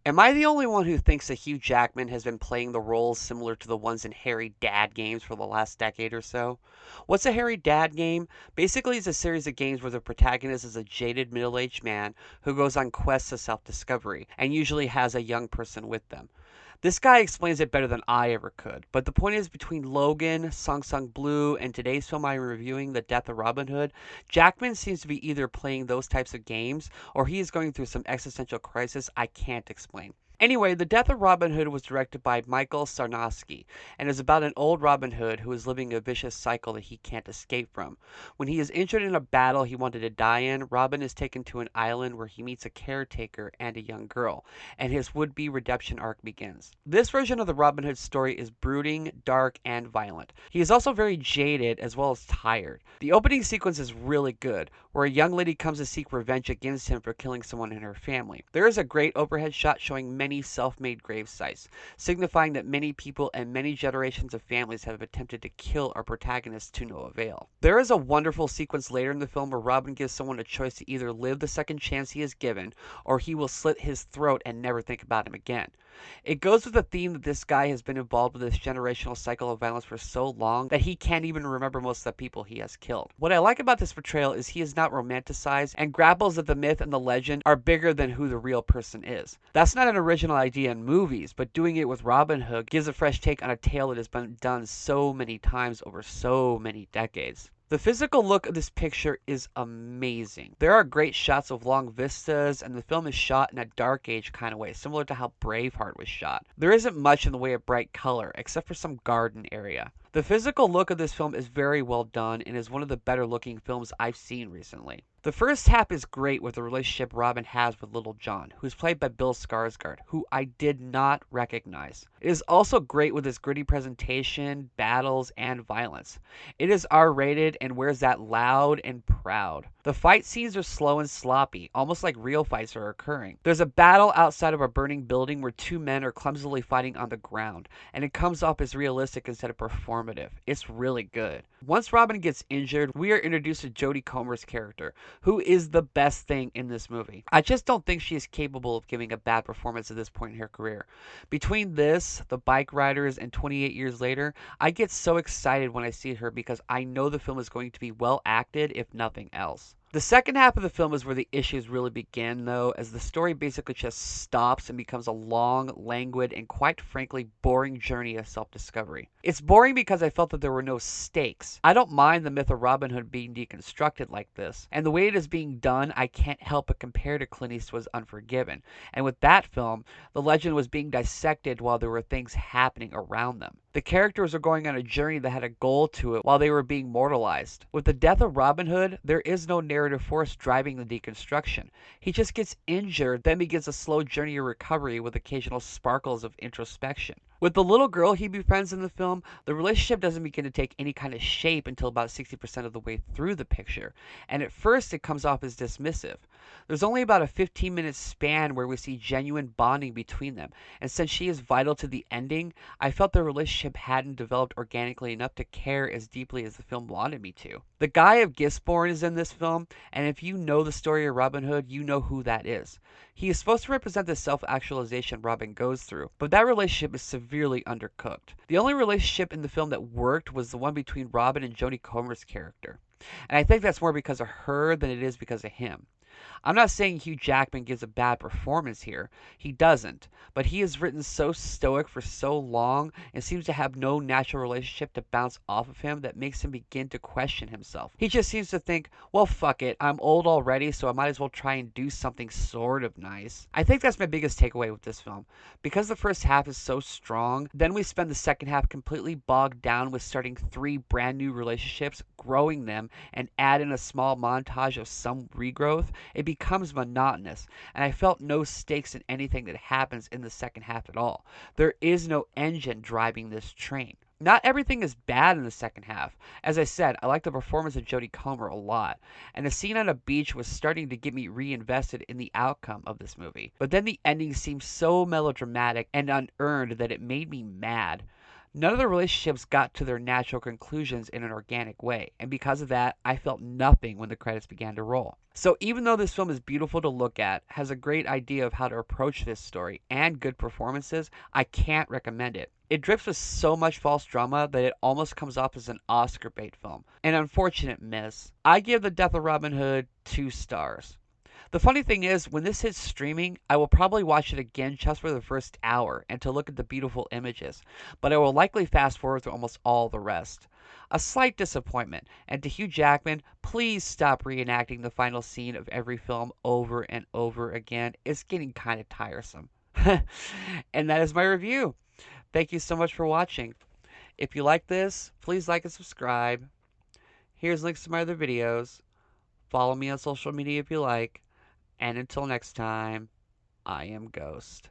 Am I the only one who thinks that Hugh Jackman has been playing the roles similar to the ones in Harry Dad games for the last decade or so? What's a Harry Dad game? Basically, it's a series of games where the protagonist is a jaded middle aged man who goes on quests of self discovery and usually has a young person with them. This guy explains it better than I ever could, but the point is between Logan, Song Sung Blue, and today's film I'm reviewing, The Death of Robin Hood, Jackman seems to be either playing those types of games or he is going through some existential crisis I can't explain. Anyway, The Death of Robin Hood was directed by Michael Sarnoski and is about an old Robin Hood who is living a vicious cycle that he can't escape from. When he is injured in a battle he wanted to die in, Robin is taken to an island where he meets a caretaker and a young girl, and his would-be redemption arc begins. This version of the Robin Hood story is brooding, dark, and violent. He is also very jaded as well as tired. The opening sequence is really good, where a young lady comes to seek revenge against him for killing someone in her family. There is a great overhead shot showing many self-made grave sites, signifying that many people and many generations of families have attempted to kill our protagonist to no avail. There is a wonderful sequence later in the film where Robin gives someone a choice to either live the second chance he is given, or he will slit his throat and never think about him again. It goes with the theme that this guy has been involved with this generational cycle of violence for so long that he can't even remember most of the people he has killed. What I like about this portrayal is he is not romanticized and grapples that the myth and the legend are bigger than who the real person is. That's not an original idea in movies, but doing it with Robin Hood gives a fresh take on a tale that has been done so many times over so many decades. The physical look of this picture is amazing. There are great shots of long vistas, and the film is shot in a dark age kind of way, similar to how Braveheart was shot. There isn't much in the way of bright color, except for some garden area. The physical look of this film is very well done and is one of the better looking films I've seen recently. The first half is great with the relationship Robin has with Little John, who's played by Bill Skarsgard, who I did not recognize. It is also great with its gritty presentation, battles, and violence. It is R-rated and wears that loud and proud. The fight scenes are slow and sloppy, almost like real fights are occurring. There's a battle outside of a burning building where two men are clumsily fighting on the ground, and it comes off as realistic instead of performative. It's really good. Once Robin gets injured, we are introduced to Jodie Comer's character, who is the best thing in this movie. I just don't think she is capable of giving a bad performance at this point in her career. Between this, The Bike Riders, and 28 Years Later, I get so excited when I see her because I know the film is going to be well acted, if nothing else. The second half of the film is where the issues really begin, though, as the story basically just stops and becomes a long, languid, and quite frankly boring journey of self-discovery. It's boring because I felt that there were no stakes. I don't mind the myth of Robin Hood being deconstructed like this, and the way it is being done, I can't help but compare to Clint Eastwood's Unforgiven. And with that film, the legend was being dissected while there were things happening around them. The characters are going on a journey that had a goal to it while they were being mortalized. With the death of Robin Hood, there is no narrative force driving the deconstruction. He just gets injured, then begins a slow journey of recovery with occasional sparkles of introspection. With the little girl he befriends in the film, the relationship doesn't begin to take any kind of shape until about 60% of the way through the picture, and at first it comes off as dismissive. There's only about a 15-minute span where we see genuine bonding between them, and since she is vital to the ending, I felt the relationship hadn't developed organically enough to care as deeply as the film wanted me to. The Guy of Gisborne is in this film, and if you know the story of Robin Hood, you know who that is. He is supposed to represent the self-actualization Robin goes through, but that relationship is severely undercooked. The only relationship in the film that worked was the one between Robin and Jodie Comer's character, and I think that's more because of her than it is because of him. I'm not saying Hugh Jackman gives a bad performance here. He doesn't. But he is written so stoic for so long and seems to have no natural relationship to bounce off of him that makes him begin to question himself. He just seems to think, well, fuck it. I'm old already, so I might as well try and do something sort of nice. I think that's my biggest takeaway with this film. Because the first half is so strong, then we spend the second half completely bogged down with starting 3 brand new relationships, growing them, and add in a small montage of some regrowth. It becomes monotonous, and I felt no stakes in anything that happens in the second half at all. There is no engine driving this train. Not everything is bad in the second half. As I said, I like the performance of Jodie Comer a lot, and the scene on a beach was starting to get me reinvested in the outcome of this movie. But then the ending seemed so melodramatic and unearned that it made me mad. None of the relationships got to their natural conclusions in an organic way, and because of that, I felt nothing when the credits began to roll. So even though this film is beautiful to look at, has a great idea of how to approach this story, and good performances, I can't recommend it. It drips with so much false drama that it almost comes off as an Oscar bait film. An unfortunate miss. I give The Death of Robin Hood 2 stars. The funny thing is, when this hits streaming, I will probably watch it again just for the first hour and to look at the beautiful images, but I will likely fast forward through almost all the rest. A slight disappointment, and to Hugh Jackman, please stop reenacting the final scene of every film over and over again. It's getting kind of tiresome. And that is my review. Thank you so much for watching. If you like this, please like and subscribe. Here's links to my other videos. Follow me on social media if you like. And until next time, I am Ghost.